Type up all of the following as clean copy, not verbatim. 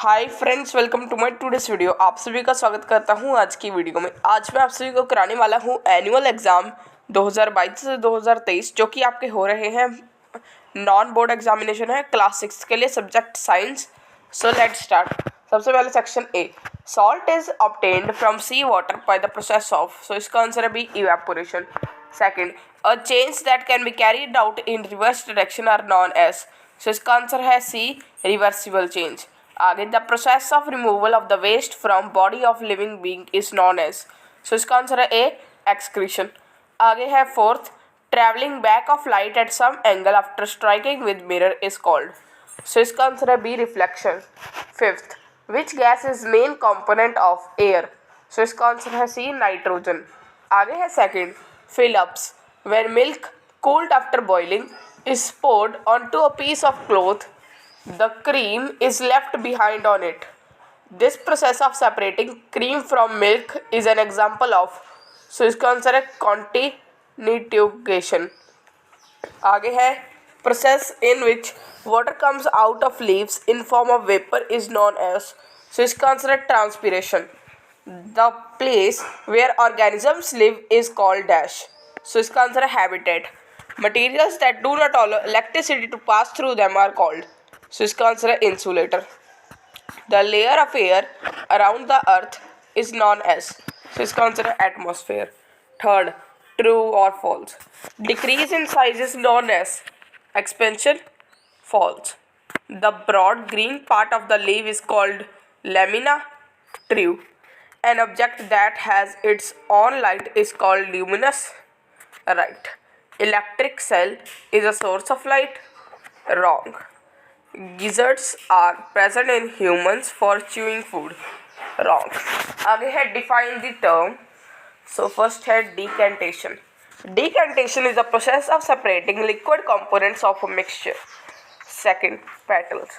Hi friends, welcome to my today's video. आप सभी का स्वागत करता हूं आज की वीडियो में। आज मैं आप सभी को कराने वाला हूं एनुअल एग्ज़ाम 2022 से 2023 जो कि आपके हो रहे हैं। नॉन बोर्ड एग्जामिनेशन है क्लास 6 के लिए, subject science. So let's start. सबसे पहले section A, salt is obtained from sea water by the process of. So इसका आंसर है B, evaporation. Second, a change that can be carried out in reverse direction are known as. So इसका answer है C, reversible change. आगे, the process of removal of the waste from body of living being is known as. So इसका answer है A, excretion. आगे है fourth, travelling back of light at some angle after striking with mirror is called. So इसका answer है B, reflection. Fifth, which gas is main component of air. So इसका answer है C, nitrogen. आगे है second, fill ups, when milk cooled after boiling is poured onto a piece of cloth, the cream is left behind on it. This process of separating cream from milk is an example of। so इसका answer है कॉन्टिनिट्यूगेशन। आगे है, process in which water comes out of leaves in form of vapor is known as। so इसका answer है transpiration. The place where organisms live is called dash। so इसका answer है habitat. Materials that do not allow electricity to pass through them are called। so इसका answer है insulator. The layer of air around the earth is known as। so इसका answer है atmosphere. Third, true और false, decrease in size is known as expansion. False. The broad green part of the leaf is called lamina। True। An object that has its own light is called luminous। Right। Electric cell is a source of light। Wrong। Gizzards are present in humans for chewing food। Wrong। आगे है define the term। so first है decantation। Decantation is the process of separating liquid components of a mixture। Second, petals।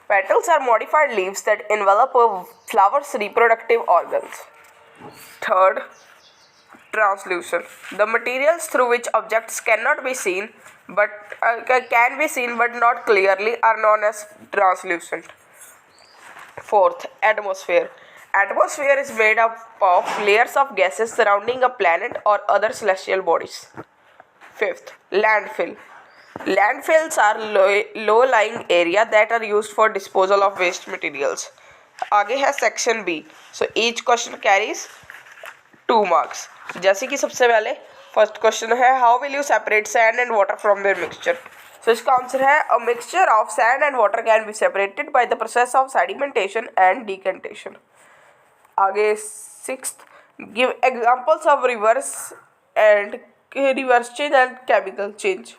Petals are modified leaves that envelop a flower's reproductive organs। Third, translution, the materials through which objects cannot be seen but can be seen but not clearly are known as translucent। Fourth, atmosphere। Atmosphere is made up of layers of gases surrounding a planet or other celestial bodies। Fifth, landfill। Landfills are low-lying area that are used for disposal of waste materials। आगे है section B। so each question carries 2 marks। जैसे कि सबसे पहले first question है, how will you separate sand and water from their mixture. So इसका answer है, a mixture of sand and water can be separated by the process of sedimentation and decantation. आगे sixth, give examples of reverse change and chemical change.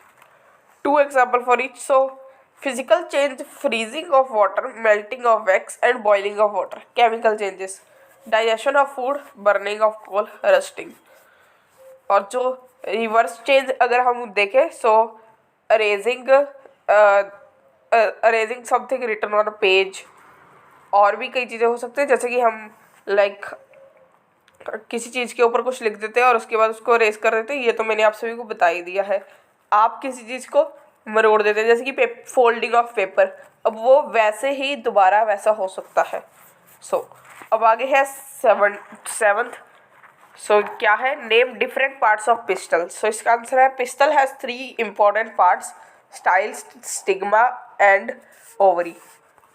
2 example for each. So physical change, freezing of water, melting of wax and boiling of water. Chemical changes, digestion of food, burning of coal, rusting. और जो reverse change अगर हम देखें, so erasing something written on a page, और भी कई चीज़ें हो सकती हैं, जैसे कि हम किसी चीज़ के ऊपर कुछ लिख देते हैं और उसके बाद उसको अरेज कर देते हैं। ये तो मैंने आप सभी को बता ही दिया है। आप किसी चीज़ को मरोड़ देते हैं, जैसे कि फोल्डिंग ऑफ पेपर, अब वो वैसे ही दोबारा वैसा हो सकता है। अब आगे है सेवंथ। क्या है, name different parts of pistil. इसका आंसर है, pistil has 3 important parts, styles, stigma and ovary.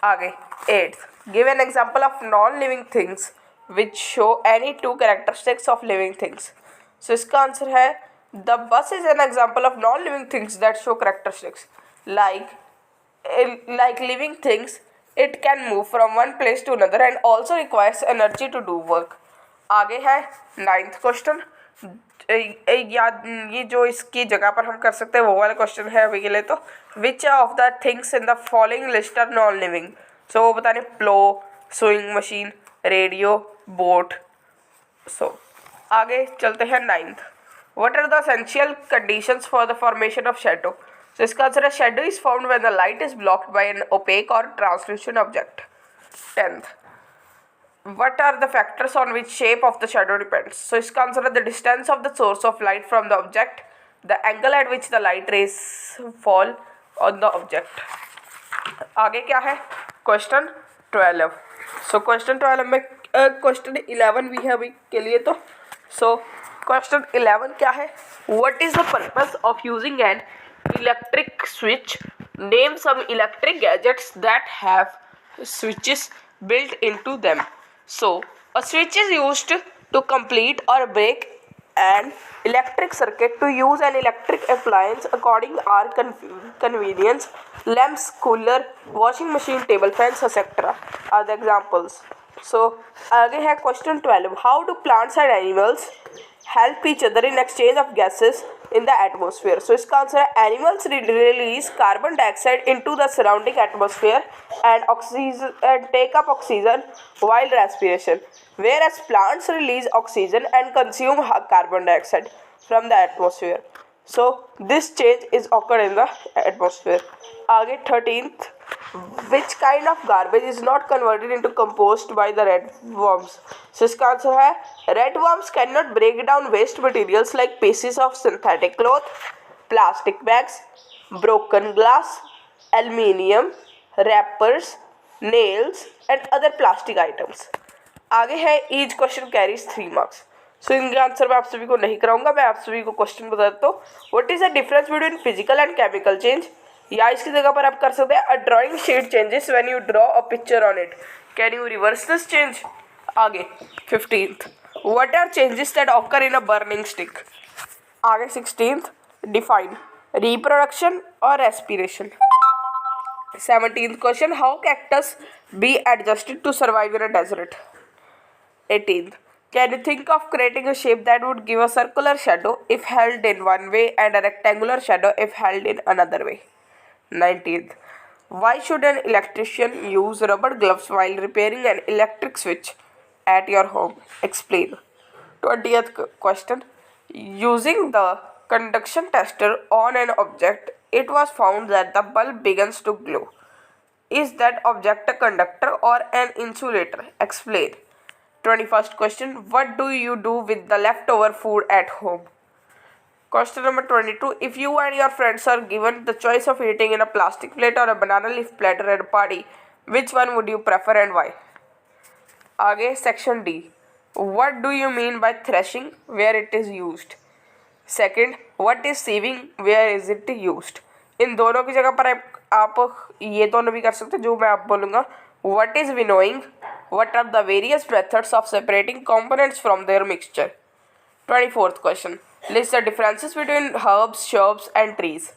आगे eighth, give an example of non living things which show any 2 characteristics of living things. इसका आंसर है, the bus is an example of non living things that show characteristics like living things। it can move from one place to another and also requires energy to do work। आगे है 9th question. ये जो इसकी जगह पर हम कर सकते हैं वो वाला क्वेश्चन है अभी के लिए। तो which of the things in the following list are non living. वो बताने, plough, sewing machine, radio, boat. आगे चलते हैं 9th। What are the essential conditions for the formation of shadow. इसका आंसर है, shadow is formed when the light is blocked by an opaque और translucent object. 10th, what are the factors on which shape of the shadow depends। इसका answer है, the distance of the source of light from the object, the angle at which the light rays fall on the object। आगे क्या है question, 12. So question 12 में question 11 भी है अभी के लिए तो. So question 11 क्या है? What is the purpose of using an electric switch? Name some electric gadgets that have switches built into them. So a switch is used to complete or break an electric circuit. To use an electric appliance according our convenience. Lamps, cooler, washing machine, table fans, etc. are the examples. So आगे है question 12. How do plants and animals help each other in exchange of gases in the atmosphere? So इसका answer है animals release carbon dioxide into the surrounding atmosphere and oxygen and take up oxygen while respiration, whereas plants release oxygen and consume carbon dioxide from the atmosphere. So this change is occurred in the atmosphere. आगे 13th. Which kind of garbage is not converted into compost by the red worms? So इसका answer है red worms cannot break down waste materials like pieces of synthetic cloth, plastic bags, broken glass, aluminium, wrappers, nails and other plastic items. आगे है each question carries 3 marks. सो इनके answer मैं आप सभी को नहीं कराऊंगा, मैं आप सभी को क्वेश्चन बता देता हूँ. What is the difference between physical and chemical change? या इसकी जगह पर आप कर सकते हैं a drawing sheet changes when you draw a picture on it. Can you reverse this change? आगे 15th. What are changes that occur in a burning stick? आगे 16th. डिफाइन रिप्रोडक्शन और respiration. 17th question. How cactus be adjusted to survive in a desert? 18th. Can you think of creating a shape that would give a circular shadow if held in one way and a rectangular shadow if held in another way? 19th. Why should an electrician use rubber gloves while repairing an electric switch at your home? Explain. 20th question. Using the conduction tester on an object, it was found that the bulb begins to glow. Is that object a conductor or an insulator? Explain. 21st question. What do you do with the leftover food at home? Question number 22. If you and your friends are given the choice of eating in a plastic plate or a banana leaf platter at a party, which one would you prefer and why? आगे section D. What do you mean by threshing? Where it is used? Second. What is sieving? Where is it used? इन दोनों की जगह पर आप ये दोनों भी कर सकते हैं जो मैं आप बोलूँगा. What is winnowing? What are the various methods of separating components from their mixture? 24th question. List the differences between herbs, shrubs and trees.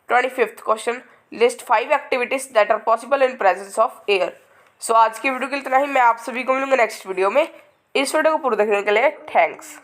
25th question. List 5 activities that are possible in presence of air. So आज की video के लिए इतना ही. मैं आप सभी को मिलूंगा नेक्स्ट वीडियो में. इस वीडियो को पूरा देखने के लिए थैंक्स.